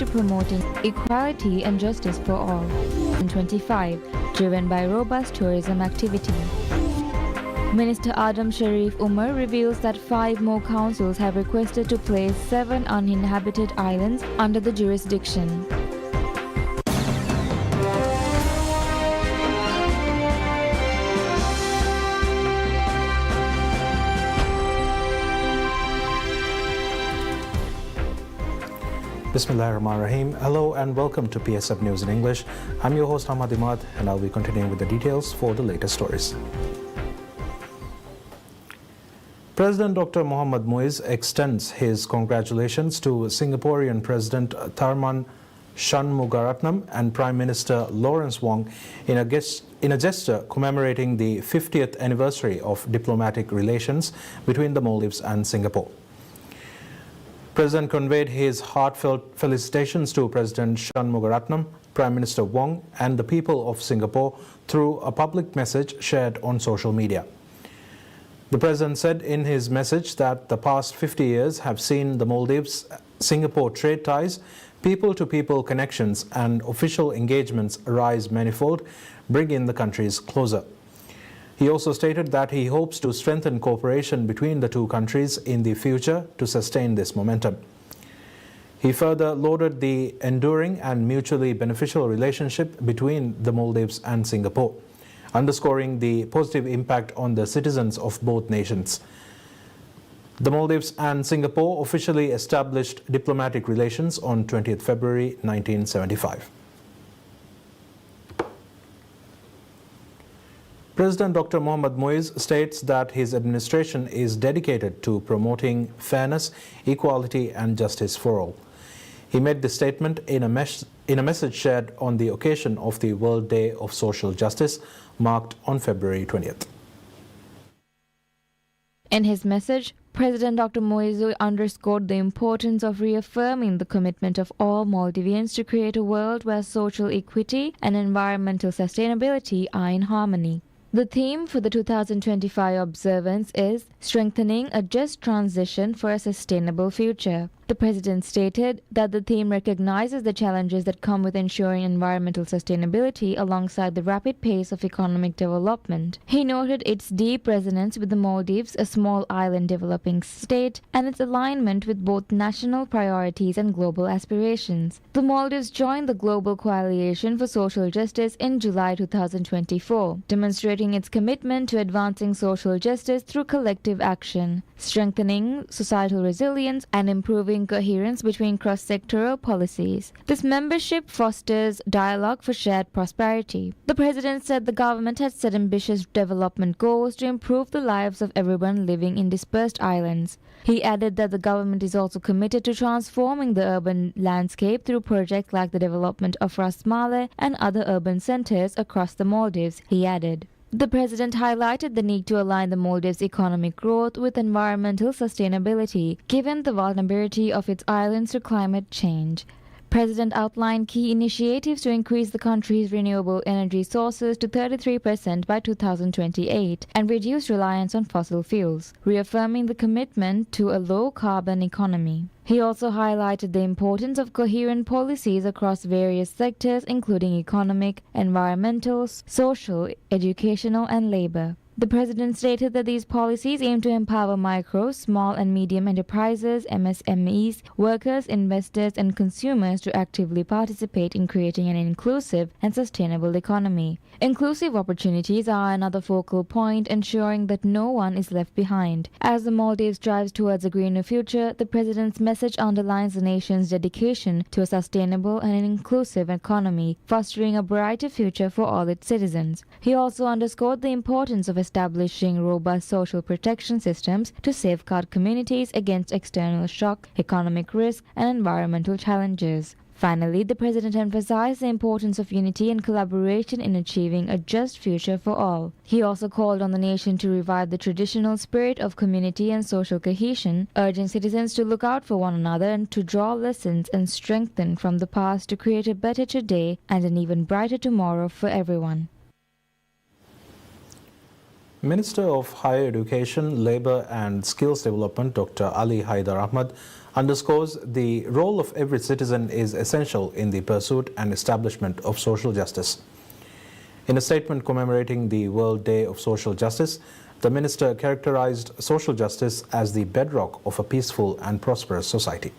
promoting equality and justice for all. In 25, driven by robust tourism activity. Minister Adam Sharif Umar reveals that 5 more councils have requested to place 7 uninhabited islands under the jurisdiction. Bismillahirrahmanirrahim. Hello and welcome to PSF News in English. I'm your host Ahmad Imad and I'll be continuing with the details for the latest stories. President Dr. Mohammad Muiz extends his congratulations to Singaporean President Tharman Shanmugaratnam and Prime Minister Lawrence Wong in a gesture commemorating the 50th anniversary of diplomatic relations between the Maldives and Singapore. President conveyed his heartfelt felicitations to President Shanmugaratnam, Prime Minister Wong and the people of Singapore through a public message shared on social media. The President said in his message that the past 50 years have seen the Maldives-Singapore trade ties, people-to-people connections and official engagements rise manifold, bringing the countries closer. He also stated that he hopes to strengthen cooperation between the two countries in the future to sustain this momentum. He further lauded the enduring and mutually beneficial relationship between the Maldives and Singapore, underscoring the positive impact on the citizens of both nations. The Maldives and Singapore officially established diplomatic relations on 20th February 1975. President Dr. Mohammad Muiz states that his administration is dedicated to promoting fairness, equality and justice for all. He made this statement in a message shared on the occasion of the World Day of Social Justice, marked on February 20th. In his message, President Dr. Muiz underscored the importance of reaffirming the commitment of all Maldivians to create a world where social equity and environmental sustainability are in harmony. The theme for the 2025 observance is Strengthening a Just Transition for a Sustainable Future. The President stated that the theme recognizes the challenges that come with ensuring environmental sustainability alongside the rapid pace of economic development. He noted its deep resonance with the Maldives, a small island developing state, and its alignment with both national priorities and global aspirations. The Maldives joined the Global Coalition for Social Justice in July 2024, demonstrating its commitment to advancing social justice through collective action, strengthening societal resilience, and improving coherence between cross-sectoral policies. This membership fosters dialogue for shared prosperity. The President said the government has set ambitious development goals to improve the lives of everyone living in dispersed islands. He added that the government is also committed to transforming the urban landscape through projects like the development of Ras Malé and other urban centers across the Maldives, he added. The President highlighted the need to align the Maldives' economic growth with environmental sustainability, given the vulnerability of its islands to climate change. President outlined key initiatives to increase the country's renewable energy sources to 33% by 2028 and reduce reliance on fossil fuels, reaffirming the commitment to a low-carbon economy. He also highlighted the importance of coherent policies across various sectors including economic, environmental, social, educational and labor. The President stated that these policies aim to empower micro, small and medium enterprises, MSMEs, workers, investors and consumers to actively participate in creating an inclusive and sustainable economy. Inclusive opportunities are another focal point, ensuring that no one is left behind. As the Maldives drives towards a greener future, the President's message underlines the nation's dedication to a sustainable and inclusive economy, fostering a brighter future for all its citizens. He also underscored the importance of establishing robust social protection systems to safeguard communities against external shock, economic risk, and environmental challenges. Finally, the President emphasized the importance of unity and collaboration in achieving a just future for all. He also called on the nation to revive the traditional spirit of community and social cohesion, urging citizens to look out for one another and to draw lessons and strengthen from the past to create a better today and an even brighter tomorrow for everyone. Minister of Higher Education, Labour and Skills Development Dr. Ali Haidar Ahmad underscores the role of every citizen is essential in the pursuit and establishment of social justice. In a statement commemorating the World Day of Social Justice, the minister characterized social justice as the bedrock of a peaceful and prosperous society.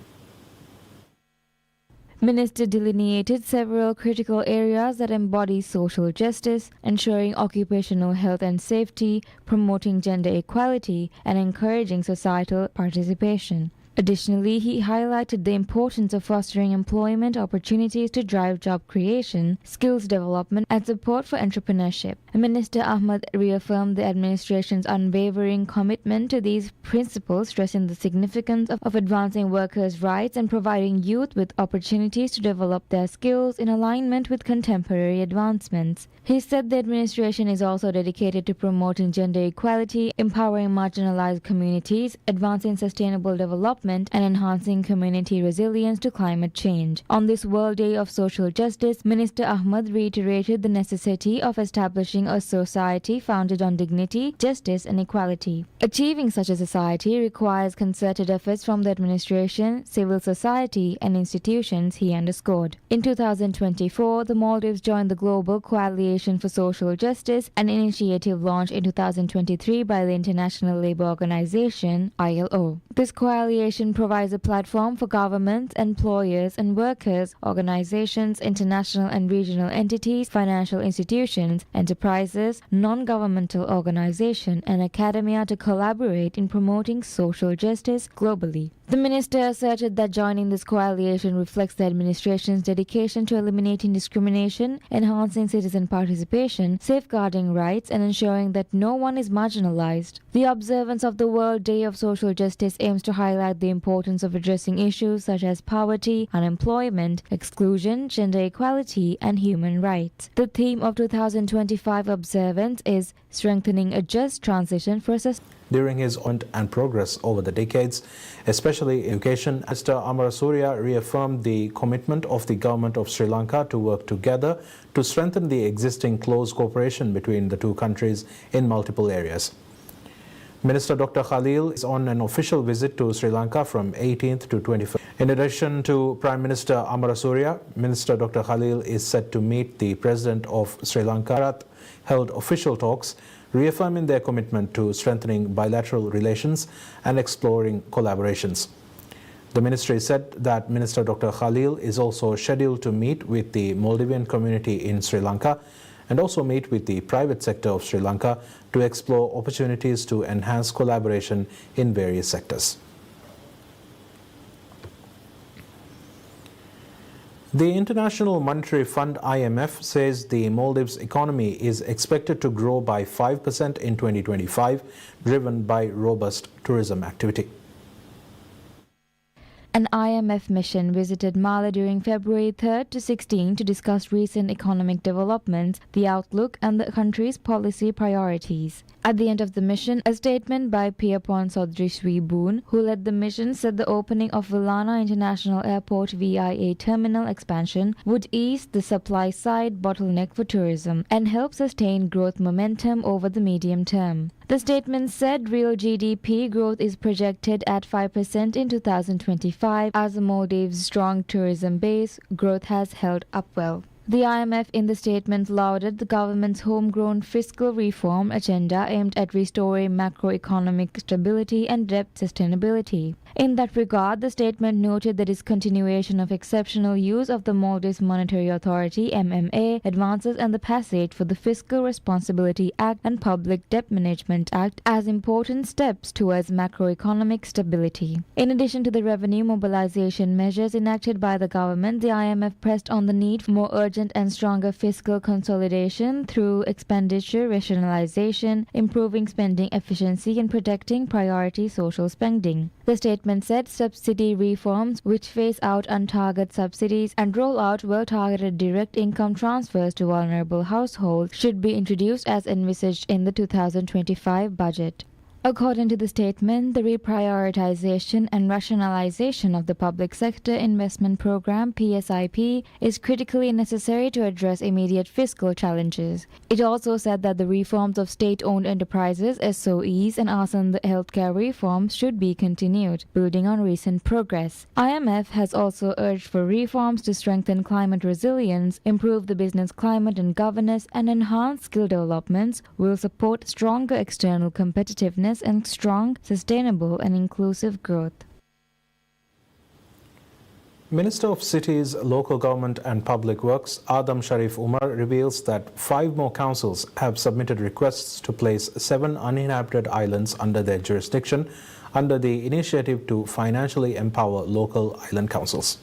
Minister delineated several critical areas that embody social justice, ensuring occupational health and safety, promoting gender equality, and encouraging societal participation. Additionally, he highlighted the importance of fostering employment opportunities to drive job creation, skills development, and support for entrepreneurship. Minister Ahmad reaffirmed the administration's unwavering commitment to these principles, stressing the significance of advancing workers' rights and providing youth with opportunities to develop their skills in alignment with contemporary advancements. He said the administration is also dedicated to promoting gender equality, empowering marginalized communities, advancing sustainable development, and enhancing community resilience to climate change. On this World Day of Social Justice, Minister Ahmad reiterated the necessity of establishing a society founded on dignity, justice, and equality. Achieving such a society requires concerted efforts from the administration, civil society, and institutions, he underscored. In 2024, the Maldives joined the Global Coalition for Social Justice, an initiative launched in 2023 by the International Labour Organization, ILO. This coalition provides a platform for governments, employers and workers, organizations, international and regional entities, financial institutions, enterprises, non-governmental organizations, and academia to collaborate in promoting social justice globally. The minister asserted that joining this coalition reflects the administration's dedication to eliminating discrimination, enhancing citizen participation, safeguarding rights, and ensuring that no one is marginalized. The observance of the World Day of Social Justice aims to highlight the importance of addressing issues such as poverty, unemployment, exclusion, gender equality, and human rights. The theme of 2025 observance is strengthening a just transition for society. During his on and progress over the decades, especially in education, Mr. Amarasuriya reaffirmed the commitment of the government of Sri Lanka to work together to strengthen the existing close cooperation between the two countries in multiple areas. Minister Dr. Khalil is on an official visit to Sri Lanka from 18th to 21st. In addition to Prime Minister Amarasuriya, Minister Dr. Khalil is set to meet the President of Sri Lanka, held official talks reaffirming their commitment to strengthening bilateral relations and exploring collaborations. The ministry said that Minister Dr. Khalil is also scheduled to meet with the Maldivian community in Sri Lanka and also meet with the private sector of Sri Lanka to explore opportunities to enhance collaboration in various sectors. The International Monetary Fund IMF says the Maldives economy is expected to grow by 5% in 2025, driven by robust tourism activity. An IMF mission visited Mali during February 3rd to 16 to discuss recent economic developments, the outlook, and the country's policy priorities. At the end of the mission, a statement by Pierpont Sodriswi Boon, who led the mission, said the opening of Villana International Airport VIA terminal expansion would ease the supply-side bottleneck for tourism and help sustain growth momentum over the medium term. The statement said real GDP growth is projected at 5% in 2025 as the Maldives' strong tourism base growth has held up well. The IMF in the statement lauded the government's homegrown fiscal reform agenda aimed at restoring macroeconomic stability and debt sustainability. In that regard, the statement noted the discontinuation of exceptional use of the Maldives Monetary Authority (MMA) advances and the passage for the Fiscal Responsibility Act and Public Debt Management Act as important steps towards macroeconomic stability. In addition to the revenue mobilization measures enacted by the government, the IMF pressed on the need for more urgent and stronger fiscal consolidation through expenditure rationalization, improving spending efficiency, and protecting priority social spending. The statement said subsidy reforms which phase out untargeted subsidies and roll out well-targeted direct income transfers to vulnerable households should be introduced as envisaged in the 2025 budget. According to the statement, the reprioritization and rationalization of the Public Sector Investment Program (PSIP) is critically necessary to address immediate fiscal challenges. It also said that the reforms of state-owned enterprises (SOEs) and ASEAN healthcare reforms should be continued, building on recent progress. IMF has also urged for reforms to strengthen climate resilience, improve the business climate and governance, and enhance skill developments, will support stronger external competitiveness and strong, sustainable and inclusive growth. Minister of Cities, Local Government and Public Works Adam Sharif Umar reveals that 5 more councils have submitted requests to place 7 uninhabited islands under their jurisdiction under the initiative to financially empower local island councils.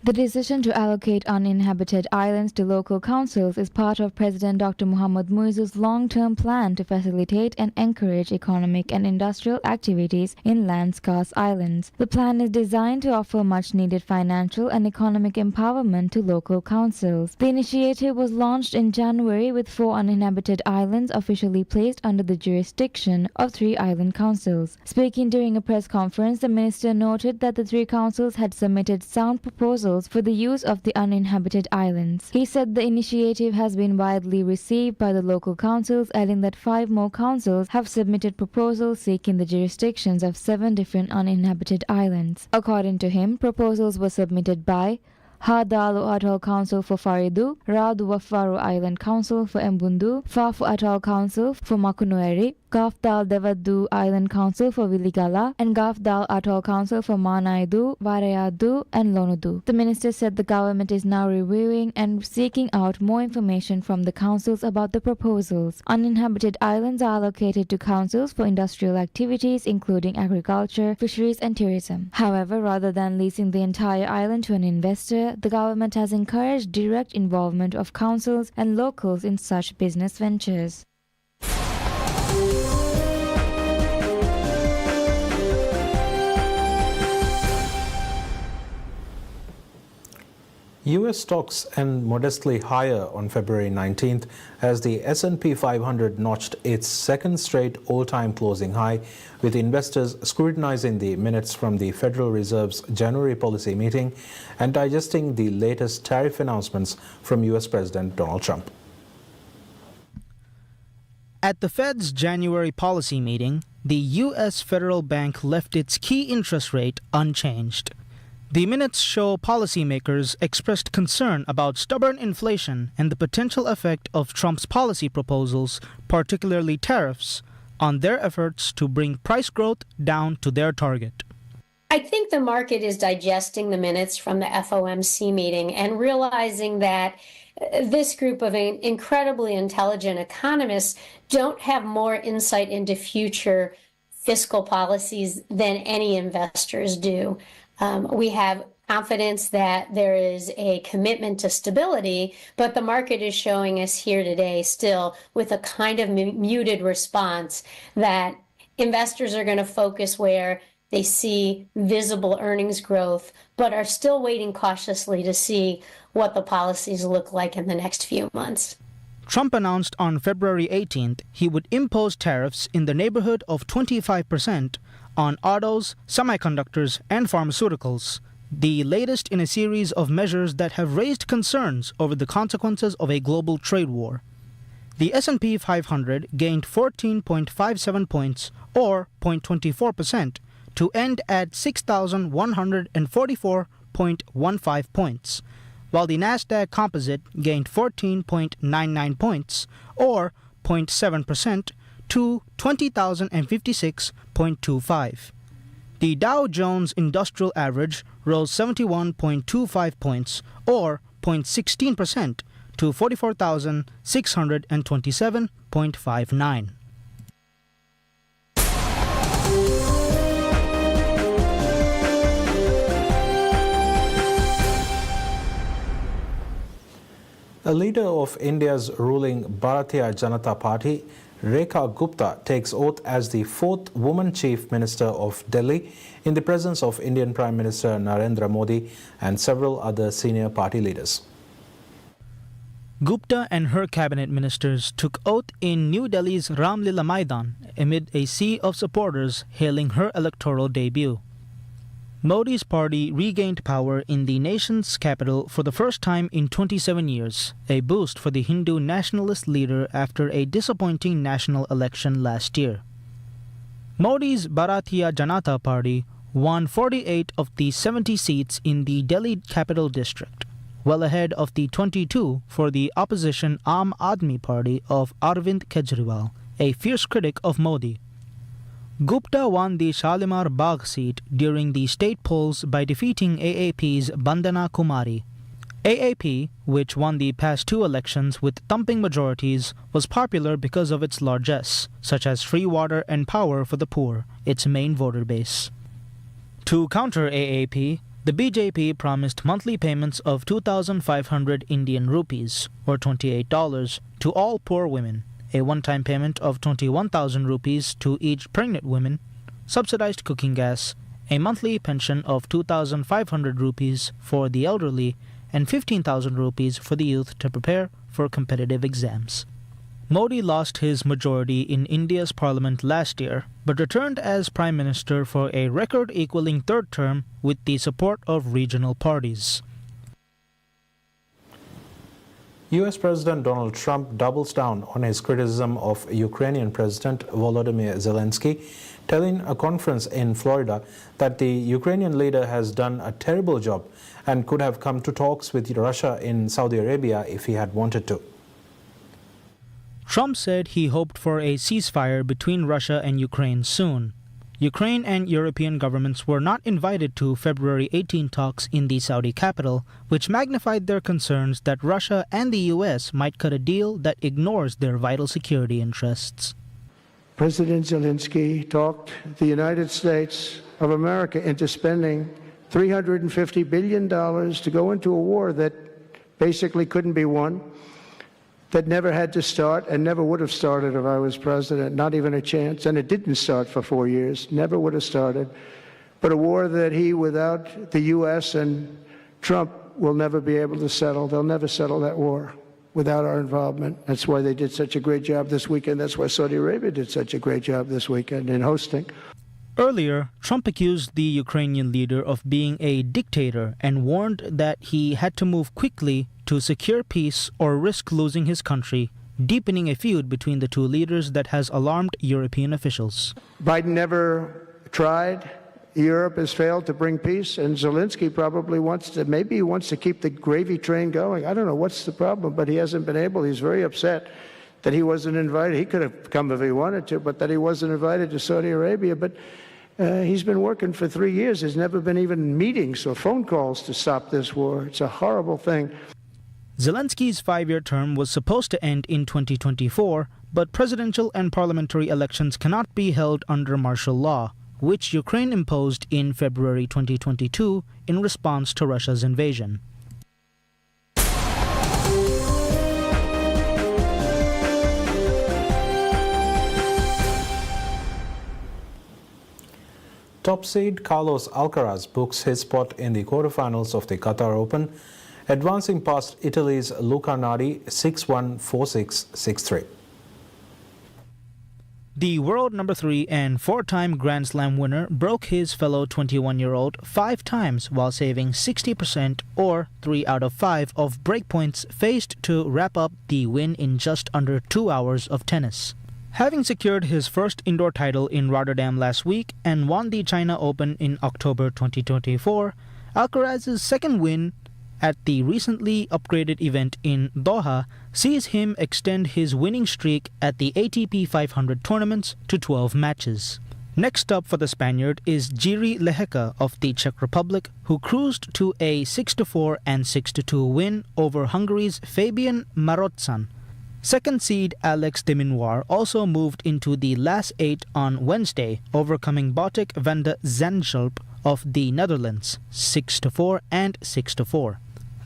The decision to allocate uninhabited islands to local councils is part of President Dr. Mohammad Muizzu's long-term plan to facilitate and encourage economic and industrial activities in land-scarce islands. The plan is designed to offer much-needed financial and economic empowerment to local councils. The initiative was launched in January with 4 uninhabited islands officially placed under the jurisdiction of 3 island councils. Speaking during a press conference, the minister noted that the 3 councils had submitted sound proposals for the use of the uninhabited islands. He said the initiative has been widely received by the local councils, adding that 5 more councils have submitted proposals seeking the jurisdictions of 7 different uninhabited islands. According to him, proposals were submitted by Hadalu Atoll Council for Faridu, Radu Wafaru Island Council for Embundu, Fafu Atoll Council for Makunueri, Gafdal Devadu Island Council for Viligala, and Gafdal Atoll Council for Manaidu, Varayadu, and Lonudu. The minister said the government is now reviewing and seeking out more information from the councils about the proposals. Uninhabited islands are allocated to councils for industrial activities including agriculture, fisheries, and tourism. However, rather than leasing the entire island to an investor, the government has encouraged direct involvement of councils and locals in such business ventures. U.S. stocks end modestly higher on February 19th as the S&P 500 notched its second straight all-time closing high, with investors scrutinizing the minutes from the Federal Reserve's January policy meeting and digesting the latest tariff announcements from U.S. President Donald Trump. At the Fed's January policy meeting, the U.S. Federal Bank left its key interest rate unchanged. The minutes show policymakers expressed concern about stubborn inflation and the potential effect of Trump's policy proposals, particularly tariffs, on their efforts to bring price growth down to their target. I think the market is digesting the minutes from the FOMC meeting and realizing that this group of incredibly intelligent economists don't have more insight into future fiscal policies than any investors do. We have confidence that there is a commitment to stability, but the market is showing us here today still with a kind of muted response that investors are going to focus where they see visible earnings growth, but are still waiting cautiously to see what the policies look like in the next few months. Trump announced on February 18th he would impose tariffs in the neighborhood of 25% on autos, semiconductors, and pharmaceuticals, the latest in a series of measures that have raised concerns over the consequences of a global trade war. The S&P 500 gained 14.57 points, or 0.24%, to end at 6,144.15 points, while the Nasdaq Composite gained 14.99 points, or 0.7%, to 20,056.25. The Dow Jones Industrial Average rose 71.25 points, or 0.16%, to 44,627.59. A leader of India's ruling Bharatiya Janata Party, Rekha Gupta, takes oath as the 4th woman Chief Minister of Delhi in the presence of Indian Prime Minister Narendra Modi and several other senior party leaders. Gupta and her cabinet ministers took oath in New Delhi's Ram Lila Maidan amid a sea of supporters hailing her electoral debut. Modi's party regained power in the nation's capital for the first time in 27 years, a boost for the Hindu nationalist leader after a disappointing national election last year. Modi's Bharatiya Janata Party won 48 of the 70 seats in the Delhi capital district, well ahead of the 22 for the opposition Aam Aadmi Party of Arvind Kejriwal, a fierce critic of Modi. Gupta won the Shalimar Bagh seat during the state polls by defeating AAP's Bandana Kumari. AAP, which won the past two elections with thumping majorities, was popular because of its largesse, such as free water and power for the poor, its main voter base. To counter AAP, the BJP promised monthly payments of 2,500 Indian rupees, or $28, to all poor women, a one-time payment of 21,000 rupees to each pregnant woman, subsidized cooking gas, a monthly pension of 2,500 rupees for the elderly, and 15,000 rupees for the youth to prepare for competitive exams. Modi lost his majority in India's parliament last year, but returned as prime minister for a record-equaling third term with the support of regional parties. US President Donald Trump doubles down on his criticism of Ukrainian President Volodymyr Zelensky, telling a conference in Florida that the Ukrainian leader has done a terrible job and could have come to talks with Russia in Saudi Arabia if he had wanted to. Trump said he hoped for a ceasefire between Russia and Ukraine soon. Ukraine and European governments were not invited to February 18 talks in the Saudi capital, which magnified their concerns that Russia and the US might cut a deal that ignores their vital security interests. President Zelensky talked the United States of America into spending $350 billion to go into a war that basically couldn't be won, that never had to start and never would have started if I was president, not even a chance. And it didn't start for 4 years, never would have started. But a war that he, without the U.S. and Trump, will never be able to settle. They'll never settle that war without our involvement. That's why they did such a great job this weekend. That's why Saudi Arabia did such a great job this weekend in hosting. Earlier, Trump accused the Ukrainian leader of being a dictator and warned that he had to move quickly to secure peace or risk losing his country, deepening a feud between the two leaders that has alarmed European officials. Biden never tried. Europe has failed to bring peace, and Zelensky probably maybe he wants to keep the gravy train going. I don't know what's the problem, but he hasn't been able. He's very upset that he wasn't invited. He could have come if he wanted to, but that he wasn't invited to Saudi Arabia. But he's been working for 3 years. There's never been even meetings or phone calls to stop this war. It's a horrible thing. Zelensky's 5-year term was supposed to end in 2024, but presidential and parliamentary elections cannot be held under martial law, which Ukraine imposed in February 2022 in response to Russia's invasion. Top seed Carlos Alcaraz books his spot in the quarterfinals of the Qatar Open, advancing past Italy's Luca Nardi 6-1, 4-6, 6-3. The world number 3 and 4-time Grand Slam winner broke his fellow 21-year-old 5 times while saving 60% or 3 out of 5 of breakpoints faced to wrap up the win in just under 2 hours of tennis. Having secured his first indoor title in Rotterdam last week and won the China Open in October 2024, Alcaraz's second win at the recently upgraded event in Doha sees him extend his winning streak at the ATP 500 tournaments to 12 matches. Next up for the Spaniard is Jiří Lehecka of the Czech Republic, who cruised to a 6-4 and 6-2 win over Hungary's Fabian Marozsan. Second seed Alex de Minaur also moved into the last 8 on Wednesday, overcoming Botic van de Zandschulp of the Netherlands 6-4 and 6-4.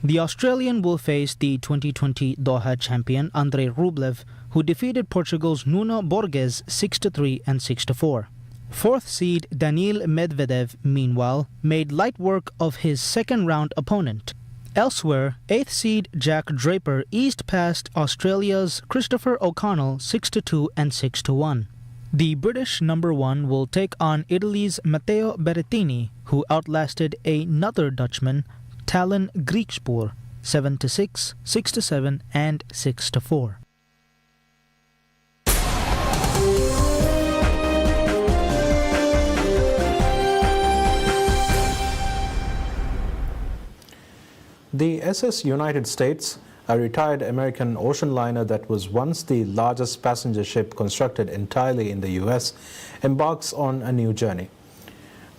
The Australian will face the 2020 Doha champion Andrei Rublev, who defeated Portugal's Nuno Borges 6-3 and 6-4. Fourth seed Daniil Medvedev, meanwhile, made light work of his second-round opponent. Elsewhere, 8th seed Jack Draper eased past Australia's Christopher O'Connell 6-2 and 6-1. The British number 1 will take on Italy's Matteo Berrettini, who outlasted another Dutchman, Talon Griekspoor, 7-6, 6-7 and 6-4. The SS United States, a retired American ocean liner that was once the largest passenger ship constructed entirely in the U.S., embarks on a new journey.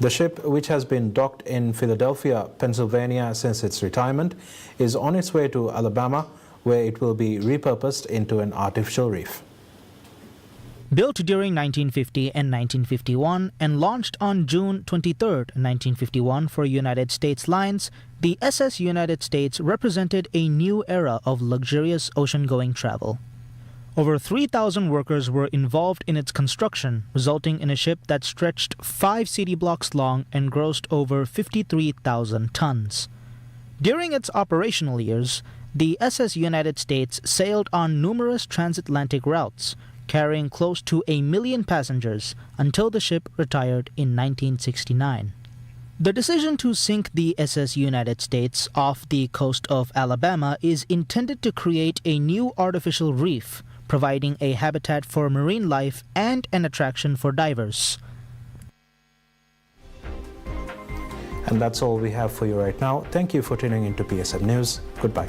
The ship, which has been docked in Philadelphia, Pennsylvania since its retirement, is on its way to Alabama, where it will be repurposed into an artificial reef. Built during 1950 and 1951 and launched on June 23, 1951 for United States lines, the SS United States represented a new era of luxurious ocean-going travel. Over 3,000 workers were involved in its construction, resulting in a ship that stretched 5 city blocks long and grossed over 53,000 tons. During its operational years, the SS United States sailed on numerous transatlantic routes, carrying close to 1 million passengers until the ship retired in 1969. The decision to sink the SS United States off the coast of Alabama is intended to create a new artificial reef, providing a habitat for marine life and an attraction for divers. And that's all we have for you right now. Thank you for tuning into PSM News. Goodbye.